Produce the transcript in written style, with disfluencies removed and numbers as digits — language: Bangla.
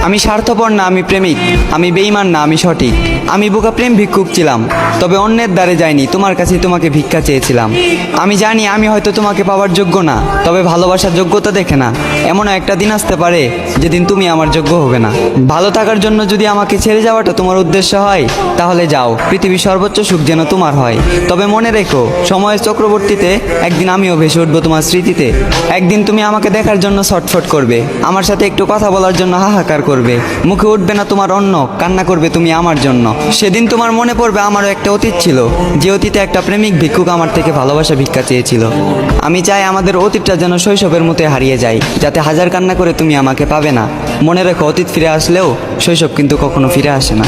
আমি স্বার্থপর না, আমি প্রেমিক। আমি বেঈমান না, আমি সঠিক। আমি বোকা প্রেম ভিক্ষুক ছিলাম, তবে অন্যের দ্বারে যাইনি, তোমার কাছেই তোমাকে ভিক্ষা চেয়েছিলাম। আমি জানি আমি হয়তো তোমাকে পাওয়ার যোগ্য না, তবে ভালোবাসার যোগ্যতা দেখে না। এমনও একটা দিন আসতে পারে যেদিন তুমি আমার যোগ্য হবে না। ভালো থাকার জন্য যদি আমাকে ছেড়ে যাওয়াটা তোমার উদ্দেশ্য হয়, তাহলে যাও, পৃথিবীর সর্বোচ্চ সুখ যেন তোমার হয়। তবে মনে রেখো, সময়ের চক্রবর্তীতে একদিন আমিও ভেসে উঠবো তোমার স্মৃতিতে। একদিন তুমি আমাকে দেখার জন্য ছটফট করবে, আমার সাথে একটু কথা বলার জন্য হাহাকার করবে। মুখে উঠবে না তোমার অন্ন, কান্না করবে তুমি আমার জন্য। সেদিন তোমার মনে পড়বে আমারও একটা অতীত ছিল, যে অতীতে একটা প্রেমিক ভিক্ষুক আমার থেকে ভালোবাসা ভিক্ষা চেয়েছিল। আমি চাই আমাদের অতীতটা যেন শৈশবের মতো হারিয়ে যায়, যাতে হাজার কান্না করে তুমি আমাকে পাবে না। মনে রেখো, অতীত ফিরে আসলেও শৈশব কিন্তু কখনো ফিরে আসে না।